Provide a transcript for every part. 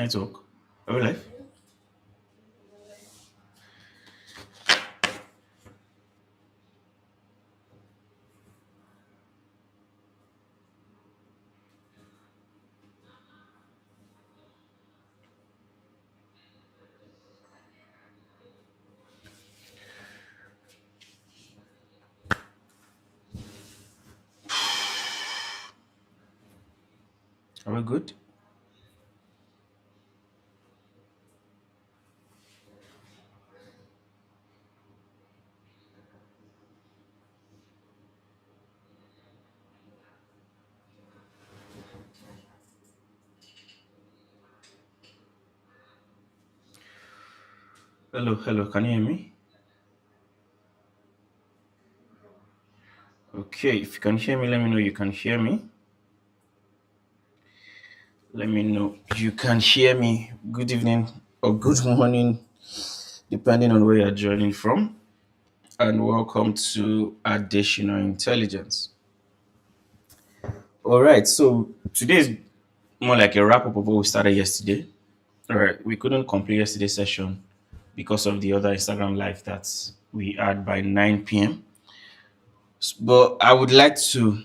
Network. Are we live? Are we good? Hello, hello. Can you hear me? Okay, if you can hear me, let me know you can hear me. Let me know you can hear me. Good evening or good morning, depending on where you're joining from. And welcome to Additional Intelligence. All right, so today is more like a wrap up of what we started yesterday. All right, we couldn't complete yesterday's session because of the other Instagram live that we had by 9 p.m. But I would like to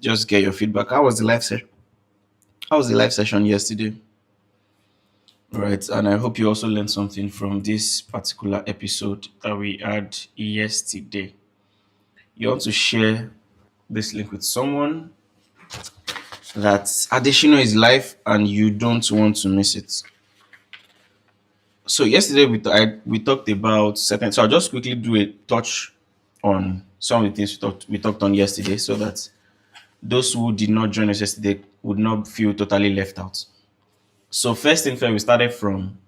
just get your feedback. How was the live session? How was the live session yesterday? All right, and I hope you also learned something from this particular episode that we had yesterday. You want to share this link with someone that additional is life and you don't want to miss it. So yesterday we talked about certain. So I'll just quickly do a touch on some of the things we talked on yesterday, so that those who did not join us yesterday would not feel totally left out. So first thing first, we started from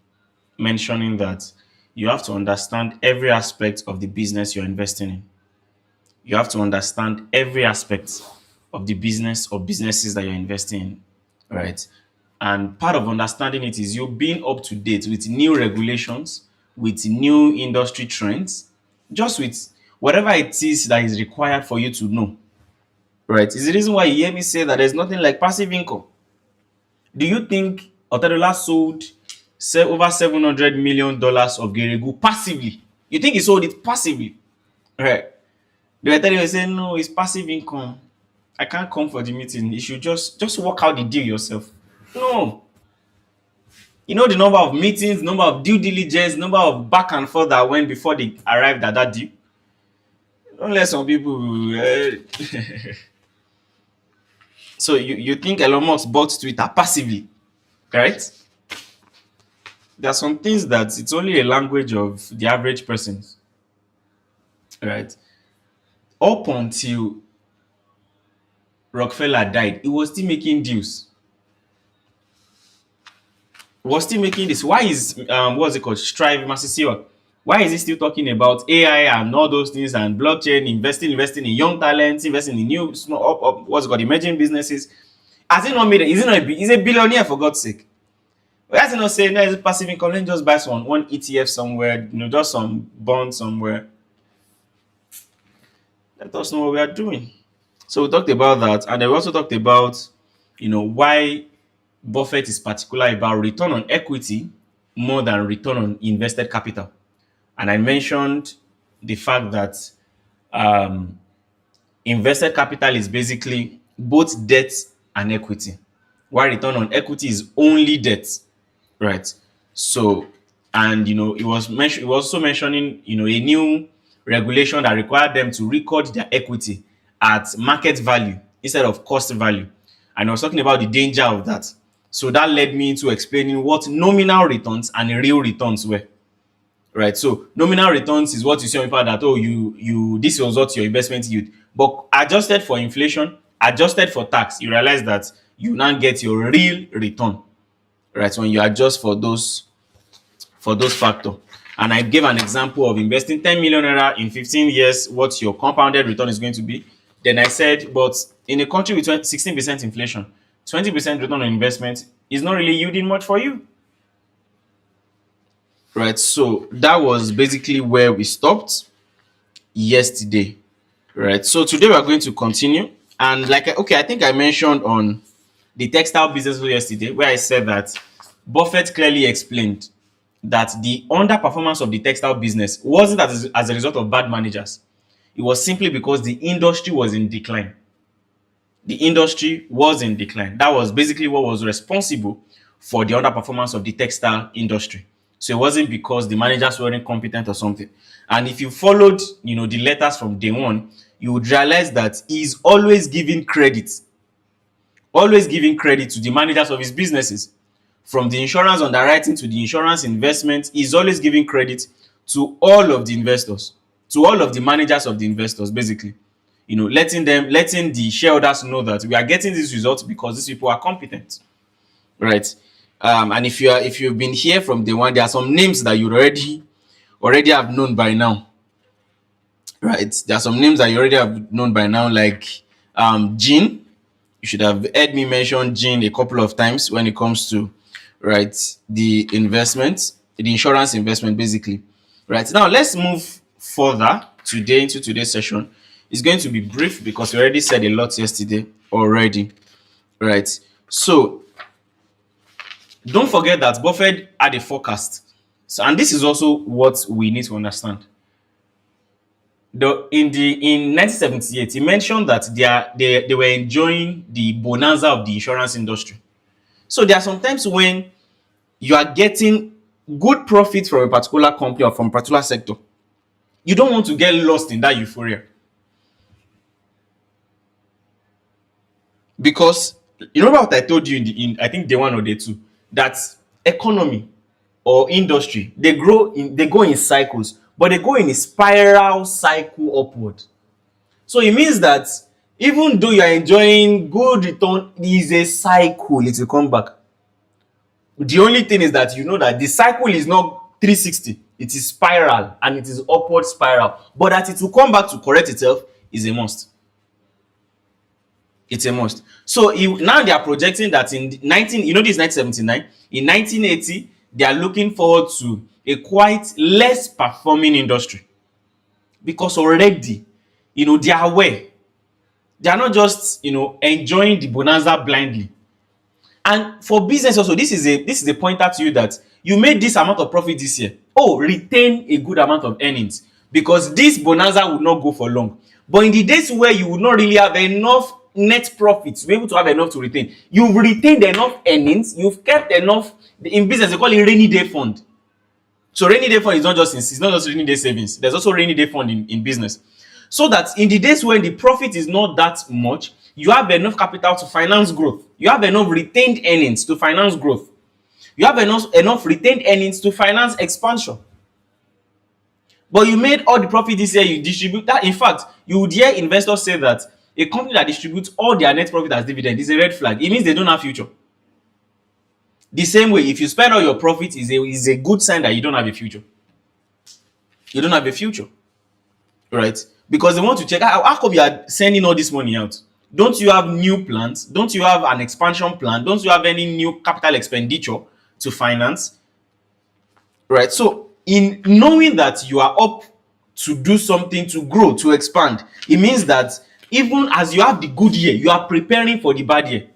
mentioning that you have to understand every aspect of the business you're investing in. You have to understand every aspect of the business or businesses that you're investing in, right? And part of understanding it is you being up to date with new regulations, with new industry trends, just with whatever it is that is required for you to know, right? It's the reason why you hear me say that there's nothing like passive income. Do you think Otedola sold over $700 million of Geregu passively? You think he sold it passively? Right. They were telling you, saying, no, it's passive income. I can't come for the meeting. You should just work out the deal yourself. No. You know the number of meetings, number of due diligence, number of back and forth that went before they arrived at that deal. Don't let some people. So you think Elon Musk bought Twitter passively, right? There are some things that it's only a language of the average person, right? Up until Rockefeller died, he was still making deals. Was still making this. Why is what's it called? Strive Masisiwa. Why is he still talking about AI and all those things and blockchain, investing in young talents, investing in new small what's it called, emerging businesses? Has he not made it? Is he not he's a billionaire for God's sake? Why has he not saying no, it's passive income? Let me just buy one ETF somewhere, just some bond somewhere. Let us know what we are doing. So we talked about that, and then we also talked about why Buffett is particular about return on equity more than return on invested capital. And I mentioned the fact that um, invested capital is basically both debt and equity, while return on equity is only debt, right? So, and it was also mentioning a new regulation that required them to record their equity at market value instead of cost value, and I was talking about the danger of that. So that led me into explaining what nominal returns and real returns were. Right. So nominal returns is what you see on paper that, oh, you this was what your investment yield. But adjusted for inflation, adjusted for tax, you realize that you now get your real return. Right. When you adjust for those factors. And I gave an example of investing 10 million naira in 15 years, what your compounded return is going to be. Then I said, but in a country with 16% inflation, 20% return on investment is not really yielding much for you. Right. So that was basically where we stopped yesterday. Right. So today we are going to continue. And okay, I think I mentioned on the textile business yesterday where I said that Buffett clearly explained that the underperformance of the textile business wasn't as a result of bad managers. It was simply because the industry was in decline. The industry was in decline. That was basically what was responsible for the underperformance of the textile industry. So it wasn't because the managers weren't competent or something. And if you followed, the letters from day one, you would realize that he's always giving credit to the managers of his businesses. From the insurance underwriting to the insurance investment, he's always giving credit to all of the investors, to all of the managers of the investors, basically. Letting the shareholders know that we are getting these results because these people are competent, right? And if you've been here from day one, there are some names that you already have known by now, right? There are some names that you already have known by now, like Gene. You should have heard me mention Gene a couple of times when it comes to, right, the investment, the insurance investment, basically. Right now, let's move further today into today's session. It's going to be brief because we already said a lot yesterday already, right? So don't forget that Buffett had a forecast. So, and this is also what we need to understand. In 1978, he mentioned that they were enjoying the bonanza of the insurance industry. So there are sometimes when you are getting good profit from a particular company or from a particular sector, you don't want to get lost in that euphoria. Because you remember what I told you in I think day one or day two, that economy or industry, they go in cycles, but they go in a spiral cycle upward. So it means that even though you are enjoying good return, it is a cycle, it will come back. The only thing is that you know that the cycle is not 360, it is spiral, and it is upward spiral. But that it will come back to correct itself is a must. It's a must. So now they are projecting that in 19, this is 1979, in 1980, they are looking forward to a quite less performing industry. Because already, they are aware. They are not just, enjoying the bonanza blindly. And for business also, this is a pointer to you that you made this amount of profit this year. Oh, retain a good amount of earnings, because this bonanza will not go for long. But in the days where you would not really have enough net profits to be able to have enough to retain, you've retained enough earnings, you've kept enough. In business, they call it rainy day fund. So rainy day fund is not just rainy day savings. There's also rainy day fund in business. So that in the days when the profit is not that much, you have enough capital to finance growth. You have enough retained earnings to finance growth. You have enough retained earnings to finance expansion. But you made all the profit this year, you distribute that. In fact, you would hear investors say that a company that distributes all their net profit as dividend is a red flag. It means they don't have future. The same way, if you spend all your profit, is a good sign that you don't have a future. You don't have a future, right? Because they want to check how come you are sending all this money out. Don't you have new plans? Don't you have an expansion plan? Don't you have any new capital expenditure to finance? Right. So in knowing that you are up to do something, to grow, to expand, it means that even as you have the good year, you are preparing for the bad year.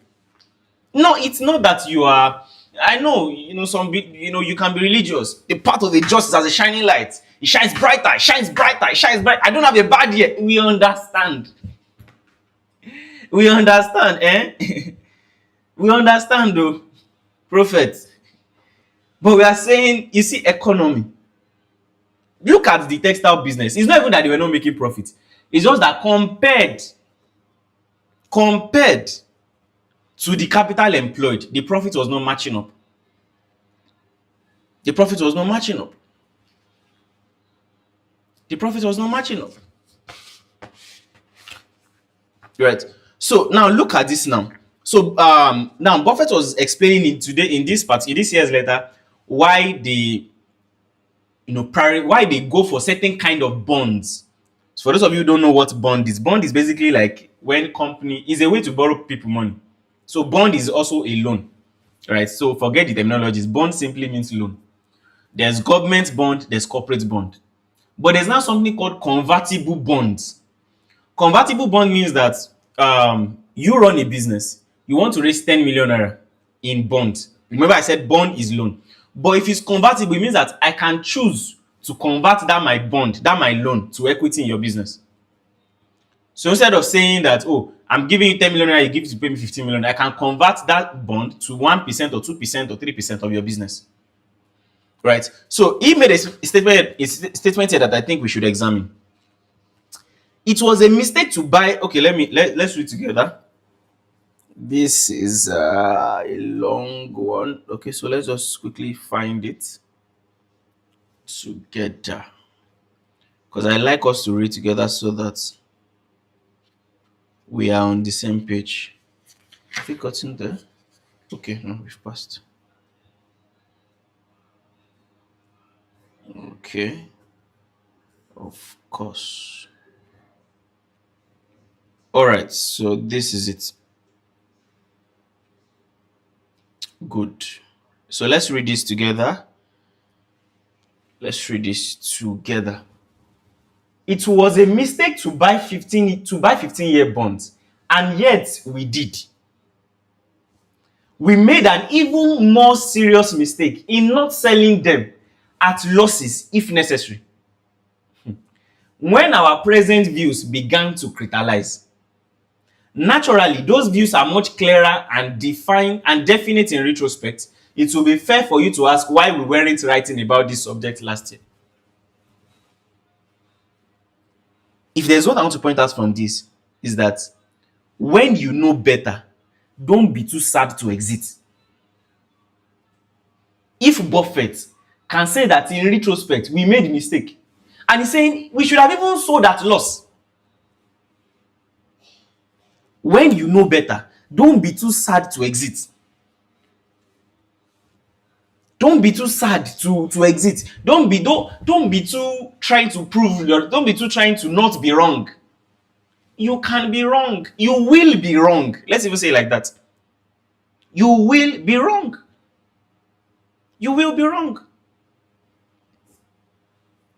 No, it's not that you are. I know, you can be religious. The path of the just is as a shining light. It shines brighter, it shines brighter, it shines bright. I don't have a bad year. We understand. We understand, eh? We understand though, prophet. But we are saying, you see, economy. Look at the textile business. It's not even that they were not making profit. It's just that compared to the capital employed, the profit was not matching up. The profit was not matching up. The profit was not matching up. Right. So now look at this now. So now Buffett was explaining in this year's letter why they why they go for certain kind of bonds. So for those of you who don't know what bond is basically like when company is a way to borrow people money. So bond is also a loan, right? So forget the terminologies. Bond simply means loan. There's government bond, there's corporate bond, but there's now something called convertible bonds. Convertible bond means that you run a business, you want to raise 10 million naira in bond, Remember, I said bond is loan. But if it's convertible, it means that I can choose to convert that my bond, that my loan, to equity in your business. So instead of saying that, oh, I'm giving you 10 million naira, you give to pay me 15 million, I can convert that bond to 1% or 2% or 3% of your business. Right? So he made a statement here that I think we should examine. It was a mistake to buy. Okay, let's read together. This is a long one. Okay, so let's just quickly find it together. Because I like us to read together so that we are on the same page. Have we gotten there? Okay, no, we've passed. Okay, of course. All right, so this is it. Good. So let's read this together. Let's read this together. It was a mistake to buy 15-year bonds, and yet we did. We made an even more serious mistake in not selling them at losses if necessary. When our present views began to crystallize, naturally those views are much clearer and defined and definite in retrospect. It will be fair for you to ask why we weren't writing about this subject last year. If there's what I want to point out from this, is that when you know better, don't be too sad to exit. If Buffett can say that in retrospect we made a mistake, and he's saying we should have even sold at loss. When you know better, don't be too sad to exit. Don't be too sad to exit. Don't be too trying to prove don't be too trying to not be wrong. You can be wrong. You will be wrong. Let's even say it like that. You will be wrong. You will be wrong.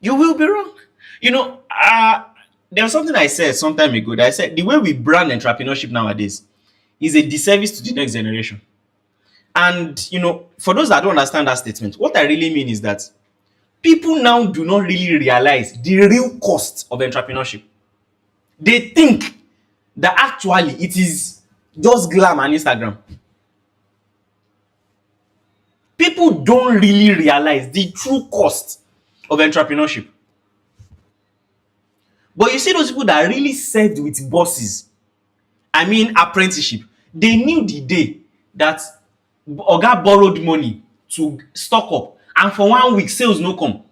You will be wrong. There was something I said some time ago that I said the way we brand entrepreneurship nowadays is a disservice to the next generation. And for those that don't understand that statement, what I really mean is that people now do not really realize the real cost of entrepreneurship. They think that actually it is just glam and Instagram. People don't really realize the true cost of entrepreneurship. But you see those people that really served with bosses, I mean apprenticeship, they knew the day that oga borrowed money to stock up, and for 1 week sales no come.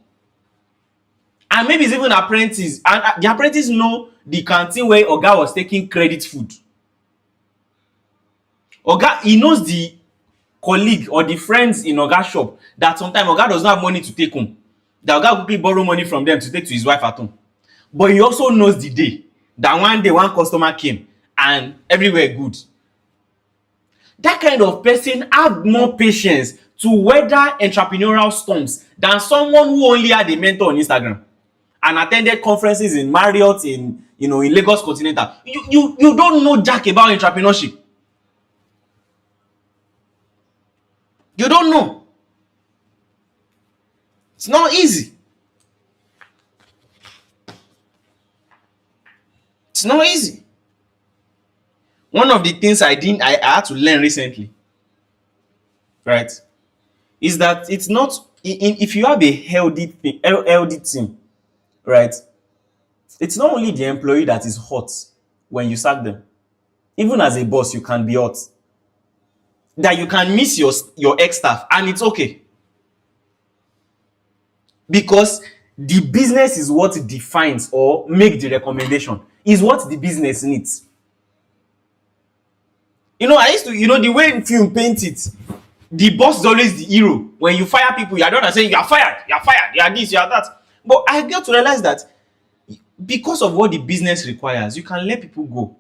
And maybe it's even apprentice, and the apprentice know the canteen where oga was taking credit food. Oga, he knows the colleague or the friends in oga shop that sometimes oga does not have money to take home, that oga quickly borrow money from them to take to his wife at home. But he also knows the day that one day one customer came and everywhere good. That kind of person have more patience to weather entrepreneurial storms than someone who only had a mentor on Instagram and attended conferences in Marriott in Lagos Continental. You don't know jack about entrepreneurship. You don't know. It's not easy. It's not easy. One of the things I had to learn recently, right, is that it's not if you have a healthy team, right, it's not only the employee that is hot when you sack them. Even as a boss, you can be hot. That you can miss your ex-staff and it's okay. Because the business is what defines or make the recommendation. Is what the business needs. I used to, the way film paint it, the boss is always the hero. When you fire people, you are not saying you are fired, you are this, you are that. But I get to realize that because of what the business requires, you can let people go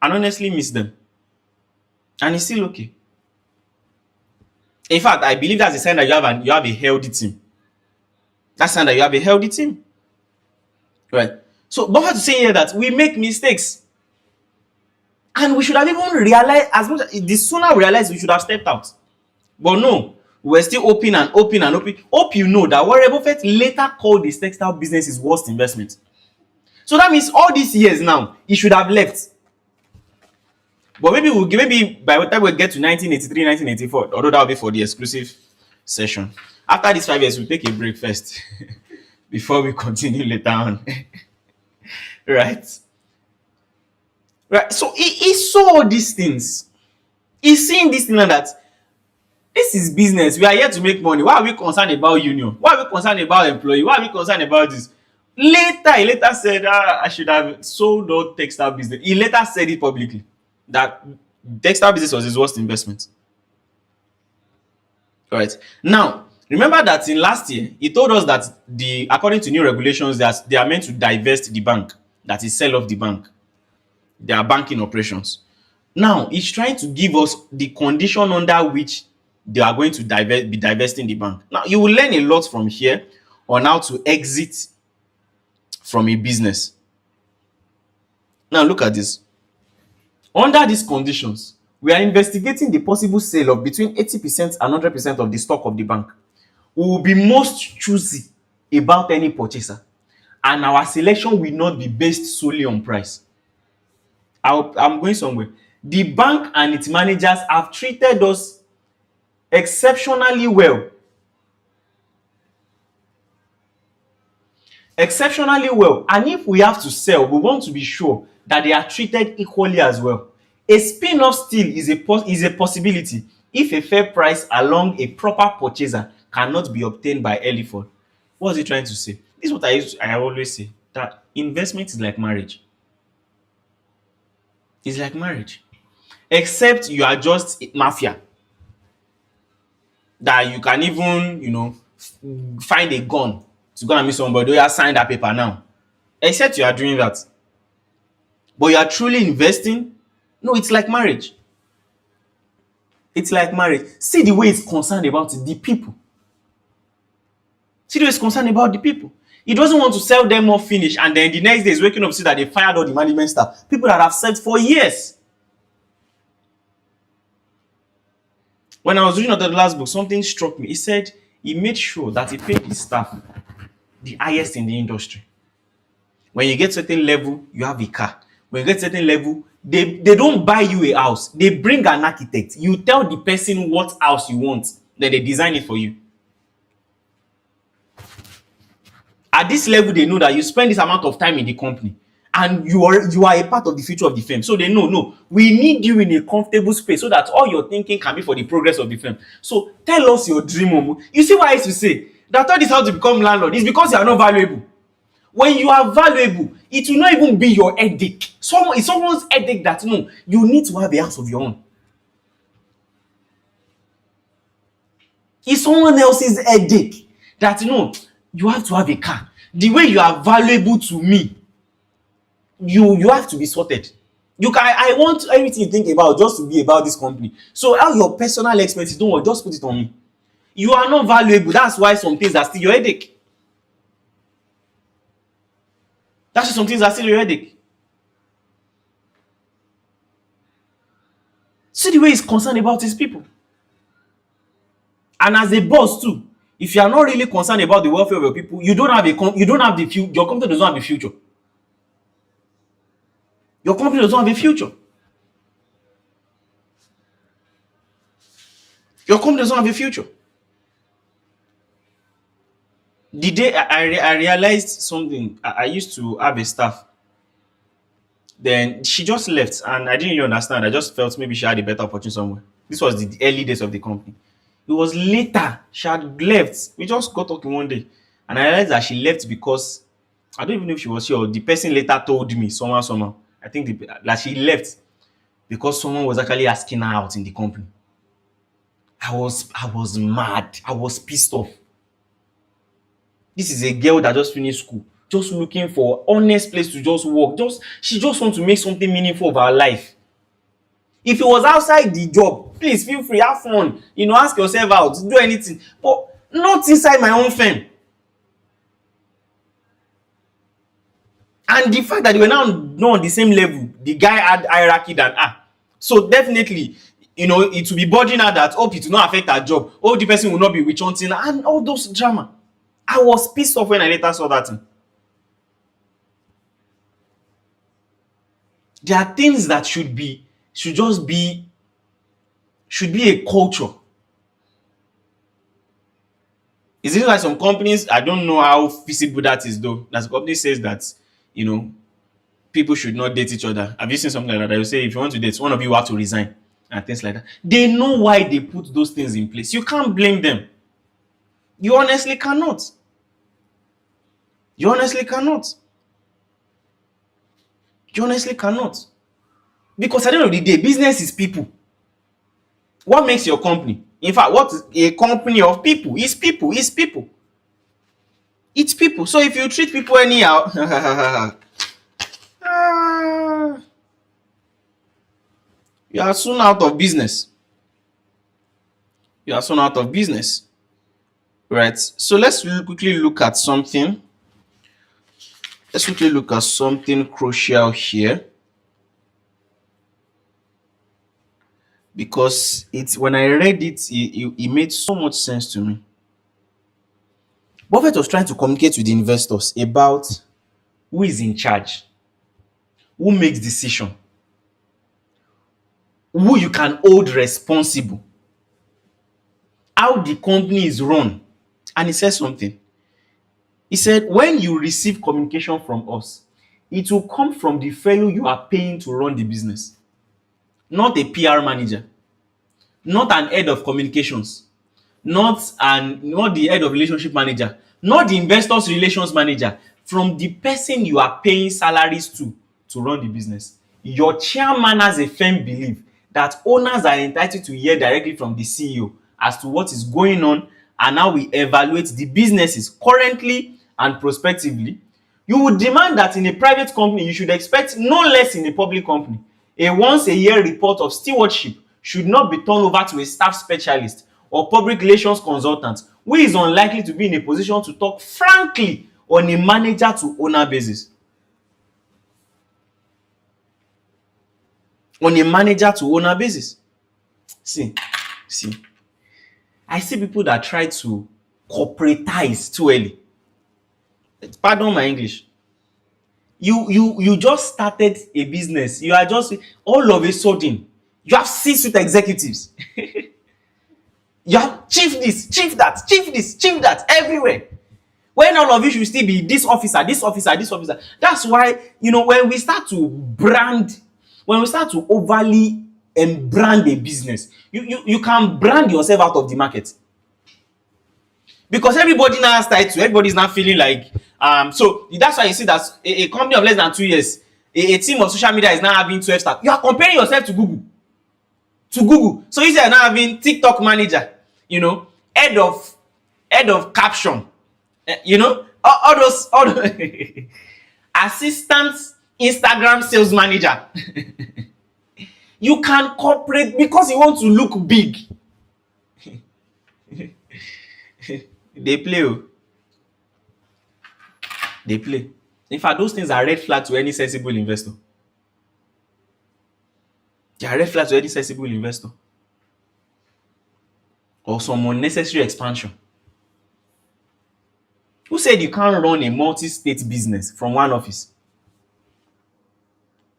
and honestly miss them. And it's still okay. In fact, I believe that's a sign that you have a healthy team. That's a sign that you have a healthy team. Right. So, but I have to say here that we make mistakes. And we should have even realized, the sooner we realize, we should have stepped out. But no, we're still open and open and open. Hope you know that Warren Buffett later called his textile business his worst investment. So that means all these years now, he should have left. But maybe by the time we get to 1983, 1984, although that will be for the exclusive session. After these 5 years, we'll take a break first before we continue later on. Right? Right. So he saw all these things. He's seeing this thing and that this is business. We are here to make money. Why are we concerned about union? Why are we concerned about employee? Why are we concerned about this? He later said, I should have sold all textile business. He later said it publicly that textile business was his worst investment. All right. Now, remember that in last year, he told us that according to new regulations, that they are meant to divest the bank, that is sell off the bank, their banking operations. Now, he's trying to give us the condition under which they are going to be divesting the bank. Now, you will learn a lot from here on how to exit from a business. Now, look at this. Under these conditions, we are investigating the possible sale of between 80% and 100% of the stock of the bank. We will be most choosy about any purchaser, and our selection will not be based solely on price. I'm going somewhere. The bank and its managers have treated us exceptionally well. Exceptionally well. And if we have to sell, we want to be sure that they are treated equally as well. A spin-off still is a possibility if a fair price along a proper purchaser cannot be obtained by early fall. What is he trying to say? This is what I always say, that investment is like marriage. It's like marriage. Except you are just mafia. That you can even, find a gun to go and meet somebody. You sign that paper now. Except you are doing that. But you are truly investing. No, it's like marriage. It's like marriage. See the way it's concerned about the people. See the way it's concerned about the people. He doesn't want to sell them off finish and then the next day he's waking up to see that they fired all the management staff. People that have served for years. When I was reading the last book, something struck me. He said he made sure that he paid his staff the highest in the industry. When you get certain level, you have a car. When you get certain level, they don't buy you a house. They bring an architect. You tell the person what house you want, then they design it for you. At this level, they know that you spend this amount of time in the company and you are a part of the future of the firm. So they know, no, we need you in a comfortable space so that all your thinking can be for the progress of the firm. So tell us your dream home. You see why I used to say that all this how to become landlord is because you are not valuable. When you are valuable, it will not even be your headache. It's someone's headache that no, you need to have a house of your own. It's someone else's headache that no, you have to have a car. The way you are valuable to me, you have to be sorted. I want everything you think about just to be about this company. So how your personal expenses, don't worry, just put it on me. You are not valuable. That's why some things are still your headache. That's why some things are still your headache. See the way he's concerned about his people. And as a boss too, if you are not really concerned about the welfare of your people, your company doesn't have a future. Your company doesn't have a future. Your company doesn't have a future. The day I realized something, I used to have a staff. Then she just left and I didn't really understand. I just felt maybe she had a better opportunity somewhere. This was the early days of the company. It was later she had left. We just got talking one day and I realized that she left because I don't even know if she was here or the person later told me somehow. I think that she left because someone was actually asking her out in the company. I was mad. I was pissed off. This is a girl that just finished school, just looking for honest place to just work. She just wants to make something meaningful of her life. If it was outside the job, please feel free, have fun, ask yourself out, do anything, but not inside my own firm. And the fact that they were now not on the same level, the guy had hierarchy than her. So definitely, It will be burden her that hope it will not affect her job. Oh, the person will not be witch hunting and all those drama. I was pissed off when I later saw that thing. There are things that should be a culture. Is it like some companies? I don't know how feasible that is though. That the company says that you know people should not date each other. Have you seen something like that? They will say if you want to date, one of you have to resign and things like that. They know why they put those things in place. You can't blame them. You honestly cannot. You honestly cannot. You honestly cannot. Because at the end of the day, business is people. What makes your company? In fact, what is a company of people? It's people. It's people. It's people. So if you treat people anyhow, you are soon out of business. You are soon out of business. Right. So quickly look at something. Let's quickly look at something crucial here. Because when I read it made so much sense to me. Buffett was trying to communicate with the investors about who is in charge, who makes decision, who you can hold responsible, how the company is run. And he said something. He said, when you receive communication from us, it will come from the fellow you are paying to run the business, not a PR manager, not an head of communications, not the head of relationship manager, not the investors relations manager, from the person you are paying salaries to run the business. Your chairman has a firm belief that owners are entitled to hear directly from the CEO as to what is going on and how we evaluate the businesses currently and prospectively. You would demand that in a private company you should expect no less in a public company. A once a year report of stewardship should not be turned over to a staff specialist or public relations consultant who is unlikely to be in a position to talk frankly on a manager to owner basis. On a manager to owner basis. See, I see people that try to corporatize too early. Pardon my English. You just started a business. You are just all of a sudden you have C-suite executives. You have chief this, chief that, chief this, chief that everywhere. When all of you should still be this officer, this officer, this officer. That's why, when we start to overly brand a business, you can brand yourself out of the market. Because everybody now has title, everybody's now feeling like, so that's why you see that a company of less than 2 years, a team of social media is now having 12 staff. You are comparing yourself to Google. So you say you're now having TikTok manager, head of caption, all those assistant Instagram sales manager. You can corporate because you want to look big. They play. They play. In fact, those things are red flag to any sensible investor. They are red flag to any sensible investor. Or some unnecessary expansion. Who said you can't run a multi-state business from one office?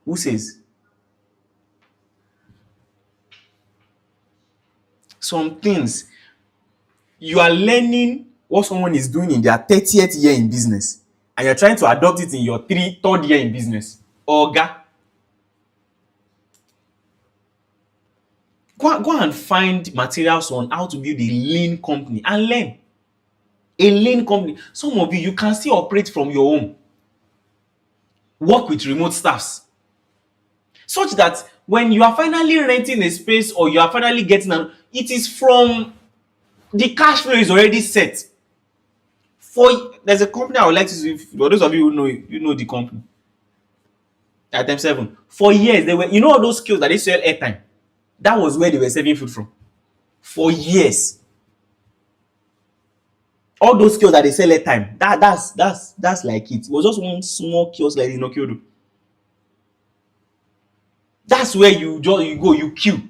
Who says? Some things, you are learning what someone is doing in their 30th year in business and you're trying to adopt it in your third year in business. Oga, go and find materials on how to build a lean company and learn. A lean company. Some of you can still operate from your home. Work with remote staffs. Such that when you are finally renting a space or you are finally getting it is from the cash flow is already set. There's a company I would like to see, for those of you who know the company. Item 7. For years, they were, all those skills that they sell airtime. That was where they were saving food from. For years. All those skills that they sell airtime. That's like it. It was just one small kiosk like in Okiodo. That's where you go, you queue.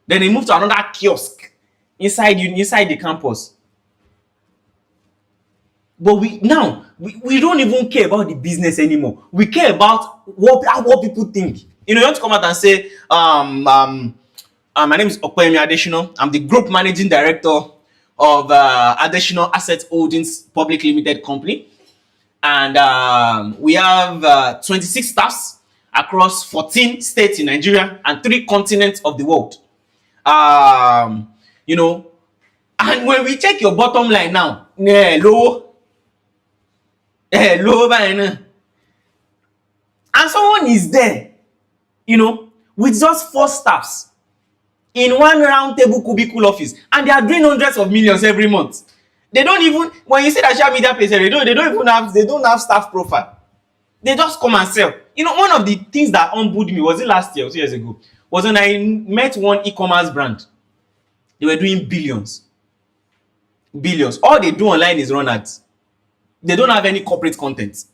Then they moved to another kiosk inside the campus. But we don't even care about the business anymore. We care about what people think. You want to come out and say, my name is Okoyemi Adesina. I'm the group managing director of Adesina Asset Holdings Public Limited Company, and we have 26 staffs across 14 states in Nigeria and 3 continents of the world. You know, and when we check your bottom line now, low by now, and someone is there, with just 4 staffs in one round table cubicle office, and they are doing hundreds of millions every month. They don't even, when you say that social media page, they don't have staff profile. They just come and sell. One of the things that humbled me, was it last year or 2 years ago, was when I met one e-commerce brand. They were doing billions. All they do online is run ads. They don't have any corporate content.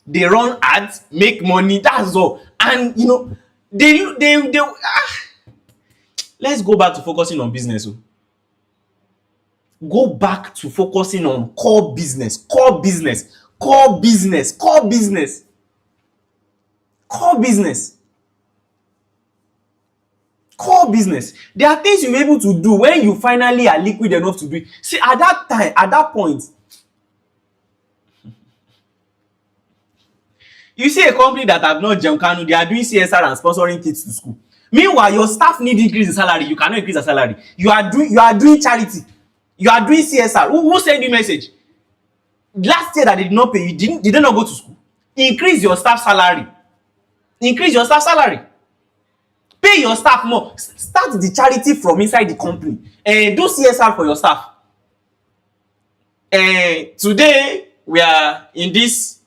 They run ads, make money, that's all. And let's go back to focusing on business. Go back to focusing on core business. Core business. There are things you'll be able to do when you finally are liquid enough to do it. See, at that point, you see a company that have not Jemkanu, they are doing CSR and sponsoring kids to school. Meanwhile, your staff need increase in salary. You cannot increase the salary. You are doing charity. You are doing CSR. Who sent you message? Last year that they did not pay you, did they not go to school? Increase your staff salary. Pay your staff more. Start the charity from inside the company. Do CSR for your staff. Today, we are in this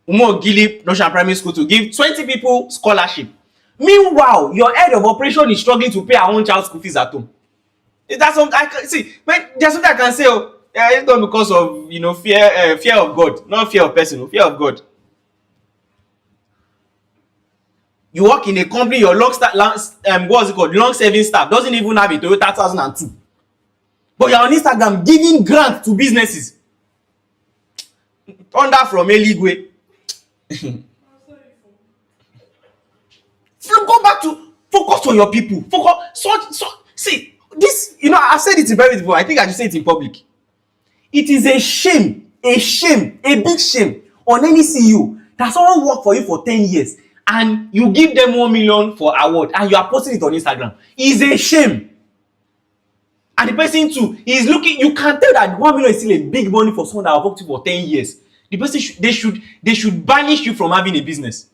Umo Gilip National Primary School to give 20 people scholarship. Meanwhile, your head of operation is struggling to pay her own child's school fees at home. That's something I can see. But there's something I can say. It's not because of fear of God, not fear of person, fear of God. You work in a company, your long-serving staff doesn't even have a Toyota 2002. But you're on Instagram giving grants to businesses. Thunder from Eligwe. Go back to focus on your people. See, this, I've said it in private before. I think I should say it in public. It is a big shame on any CEO that someone worked for you for 10 years and you give them 1 million for award and you are posting it on Instagram. It's a shame. And the person too is looking, you can tell that 1 million is still a big money for someone that have worked for 10 years. The person they should banish you from having a business.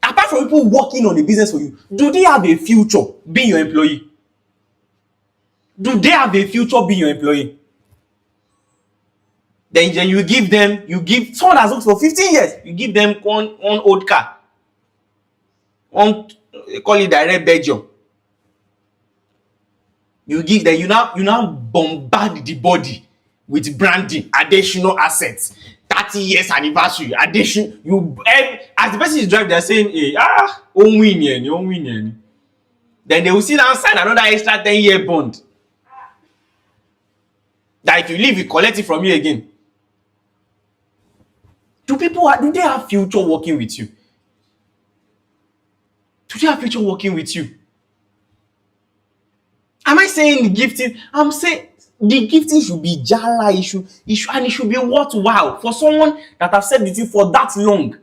Apart from people working on a business for you, do they have a future being your employee? Then you give someone that's worked for 15 years, you give them one old car. They call it direct Belgium. You give them, you now bombard the body with branding, additional assets, 30 years anniversary, addition. As the person is driving, they're saying, hey, won't win. Then they will sit down and sign another extra 10-year bond. That if you leave, we collect it from you again. Do they have future working with you? Am I saying the gifting? I'm saying the gifting should be jala. It should be worthwhile for someone that have said with you for that long.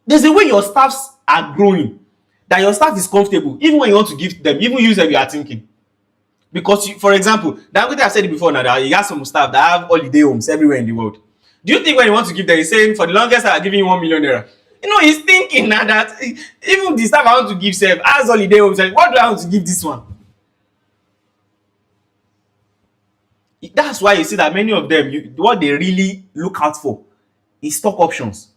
There's a way your staffs are growing, that your staff is comfortable, even when you want to give them, even use them, you are thinking. Because, for example, I've said it before now, that he has some staff that have holiday homes everywhere in the world. Do you think when you want to give them, he's saying, for the longest time, I'm giving you 1 million naira? He's thinking now that even the staff I want to give self as holiday homes, what do I want to give this one? That's why you see that many of them, what they really look out for is stock options.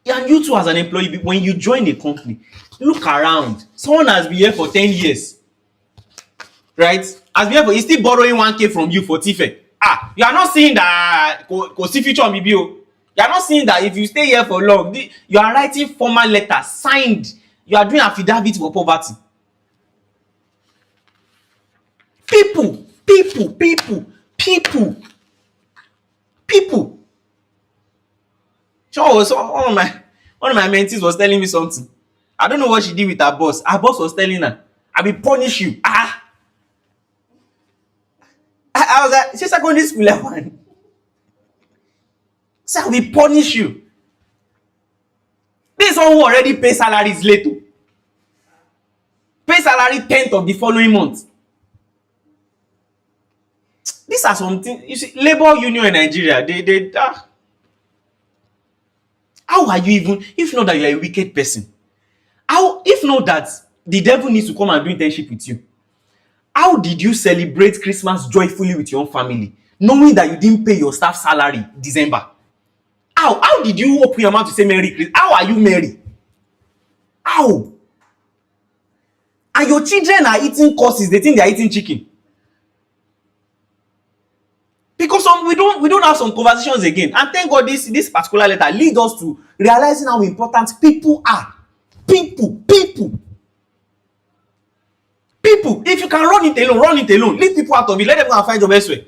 And you too, as an employee, when you join a company, look around. Someone has been here for 10 years, right? He's still borrowing 1K from you for Tife. You are not seeing that see future on BBO. You are not seeing that if you stay here for long, you are writing formal letters signed. You are doing affidavit for poverty. People. People. So one of my mentees was telling me something. I don't know what she did with her boss. Her boss was telling her, I will punish you. I was like, she's secondary school level. So I will punish you. This one who already pay salaries late. Pay salary 10th of the following month. These are some things. You see, labor union in Nigeria, they how are you even, if not that you are a wicked person? How, if not that the devil needs to come and do internship with you? How did you celebrate Christmas joyfully with your own family, knowing that you didn't pay your staff salary December? How did you open your mouth to say Merry Christmas? How are you merry? How? And your children are eating courses, they think they are eating chicken. Because we don't have some conversations again. And thank God this particular letter leads us to realizing how important people are. People. If you can run it alone. Leave people out of it. Let them go and find job elsewhere.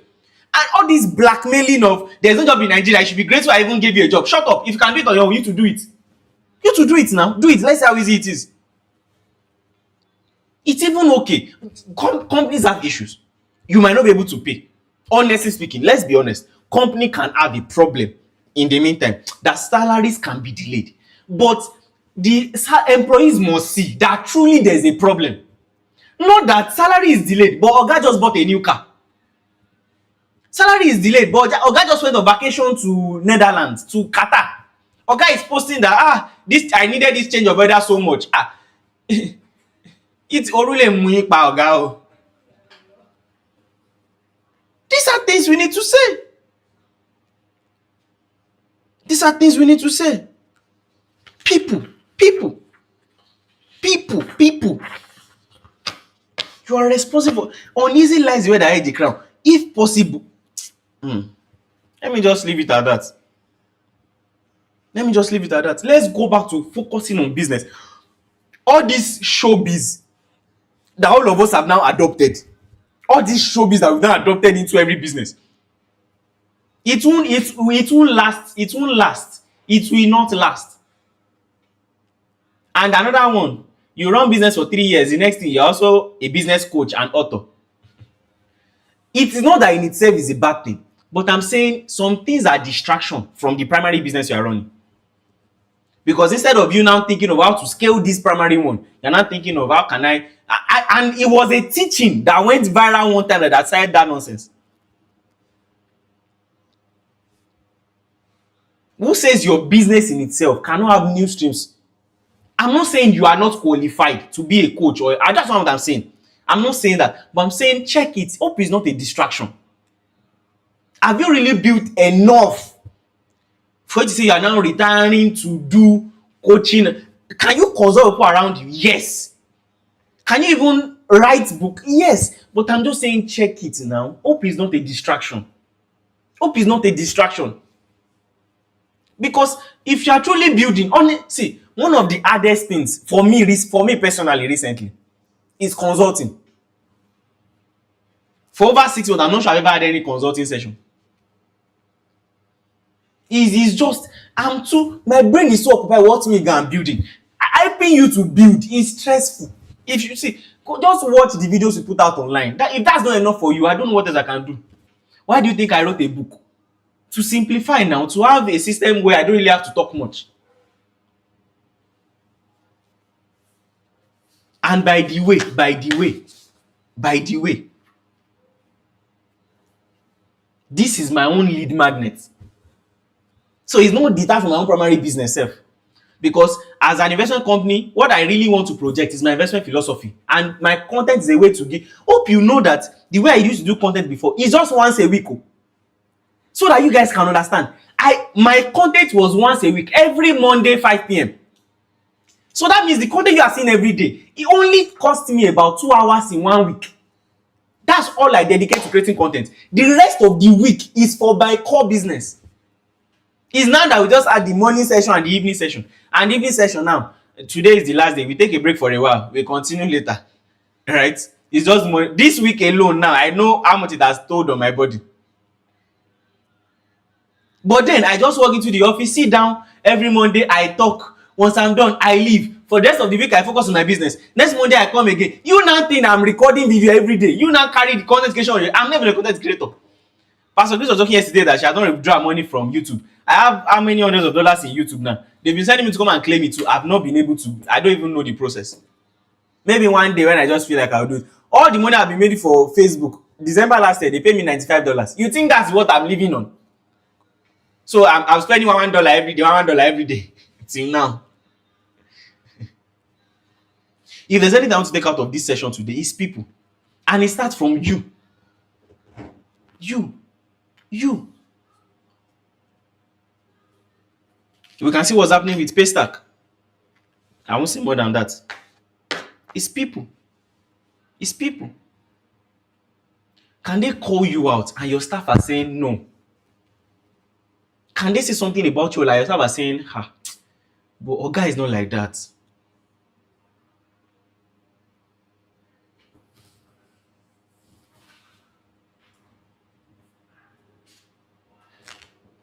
And all this blackmailing of there's no job in Nigeria, you should be grateful I even gave you a job. Shut up. If you can do it on your own, you to do it. You to do it now. Do it. Let's see how easy it is. It's even okay. Companies have issues. You might not be able to pay. Honestly speaking, let's be honest. Company can have a problem in the meantime that salaries can be delayed. But the employees must see that truly there's a problem. Not that salary is delayed, but Oga just bought a new car. Salary is delayed, but Oga just went on vacation to Netherlands, to Qatar. Oga is posting that this I needed this change of weather so much. It's orule muyi pa Oga o. These are things we need to say. These are things we need to say. People. You are responsible. Uneasy lies where they hide the crown. If possible, let me just leave it at that. Let's go back to focusing on business. All this showbiz that all of us have now adopted. All these showbiz that we've now adopted into every business. It won't last. It will not last. And another one, you run business for 3 years, the next thing you're also a business coach and author. It is not that in itself is a bad thing, but I'm saying some things are distraction from the primary business you are running. Because instead of you now thinking of how to scale this primary one, you're now thinking of how can I and it was a teaching that went viral one time that said that nonsense. Who says your business in itself cannot have new streams? I'm not saying you are not qualified to be a coach, or that's not what I'm saying. I'm not saying that, but I'm saying check it. Hope is not a distraction. Have you really built enough for you to say you are now retiring to do coaching? Can you consult people around you? Yes. Can you even write book? Yes. But I'm just saying check it now. Hope is not a distraction. Because if you are truly building see, one of the hardest things for me personally recently is consulting. For over 6 months, I'm not sure I've ever had any consulting session. It's just my brain is so occupied with what me and building. Helping you to build is stressful. If you see, just watch the videos you put out online. If that's not enough for you, I don't know what else I can do. Why do you think I wrote a book? To simplify now, to have a system where I don't really have to talk much. And by the way, this is my own lead magnet. So it's not detached from my own primary business self. Because as an investment company, what I really want to project is my investment philosophy. And my content is a way to give. Hope you know that the way I used to do content before is just once a week. So that you guys can understand. My content was once a week, every Monday, 5 p.m. So that means the content you are seeing every day, it only cost me about 2 hours in 1 week. That's all I dedicate to creating content. The rest of the week is for my core business. It's now that we just had the morning session and the evening session. And the evening session now, today is the last day. We take a break for a while. We continue later. Right? It's just more. This week alone now, I know how much it has told on my body. But then I just walk into the office, sit down every Monday, I talk. Once I'm done, I leave. For the rest of the week, I focus on my business. Next Monday, I come again. You now think I'm recording video every day. You now carry the content creation on you. I'm never a content creator. Pastor Chris was talking yesterday that she has not withdrawn money from YouTube. I have how many hundreds of dollars in YouTube now? They've been sending me to come and claim it too. I've not been able to. I don't even know the process. Maybe one day when I just feel like I'll do it. All the money I've been made for Facebook, December last year, they paid me $95. You think that's what I'm living on? So I'm spending $1 every day, $1 every day till now. If there's anything I want to take out of this session today, it's people. And it starts from you. You. We can see what's happening with Paystack. I won't say more than that. It's people. It's people. Can they call you out and your staff are saying no? Can they say something about you like your staff are saying, but Oga is not like that?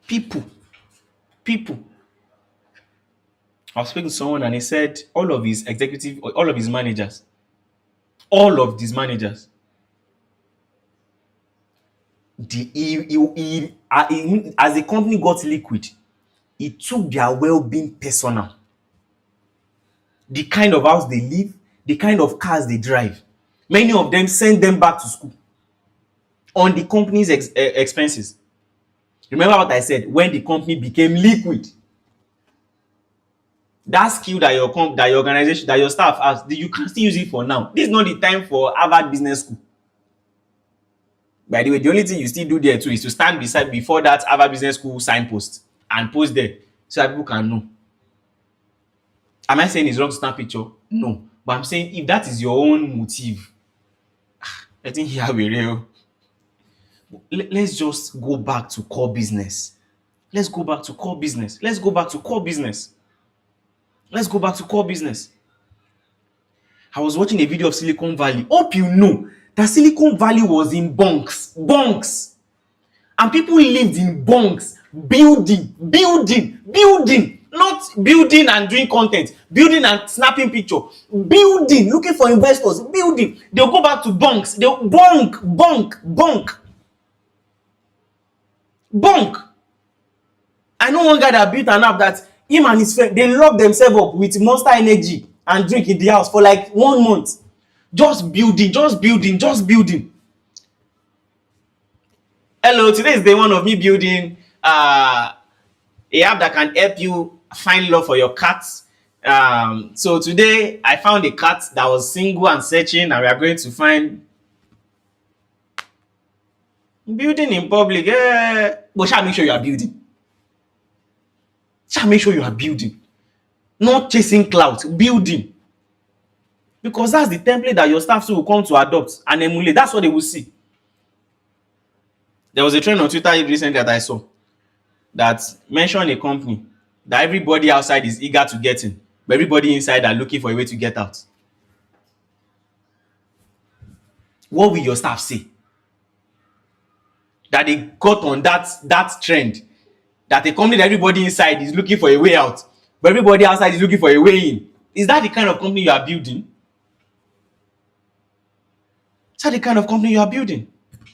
People. I was speaking to someone and he said all of these managers, as the company got liquid, he took their well-being personal. The kind of house they live, the kind of cars they drive. Many of them send them back to school on the company's expenses. Remember what I said, when the company became liquid, that skill that your organization, that your staff has, you can still use it for now. This is not the time for Harvard Business School. By the way, the only thing you still do there too is to stand before that Harvard Business School signpost and post there so that people can know. Am I saying it's wrong to snap picture? No. But I'm saying if that is your own motive, I think here we real. Let's just go back to core business. Let's go back to core business. I was watching a video of Silicon Valley. Hope you know that Silicon Valley was in bunks. And people lived in bunks, building. Not building and doing content, building and snapping picture, building, looking for investors, building. They'll go back to bunks. They'll bunk. I know one guy that built an app that him and his friend, they locked themselves up with Monster Energy and drink in the house for like 1 month. Just building. Hello, today is day one of me building a app that can help you find love for your cats. So today I found a cat that was single and searching, and we are going to find building in public. But shall make sure you are building. Not chasing clout, building. Because that's the template that your staff will come to adopt and emulate. That's what they will see. There was a trend on Twitter recently that I saw that mentioned a company that everybody outside is eager to get in, but everybody inside are looking for a way to get out. What will your staff say? That they got on that trend, that a company that everybody inside is looking for a way out, but everybody outside is looking for a way in. Is that the kind of company you are building?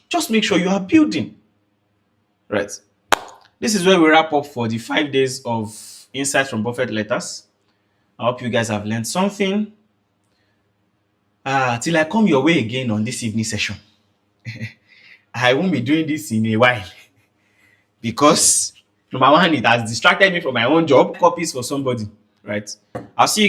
Just make sure you are building. Right. This is where we wrap up for the 5 days of insights from Buffett letters. I hope you guys have learned something. Till I come your way again on this evening session. I won't be doing this in a while because number one, it has distracted me from my own job. Copies for somebody, right? I'll see you guys.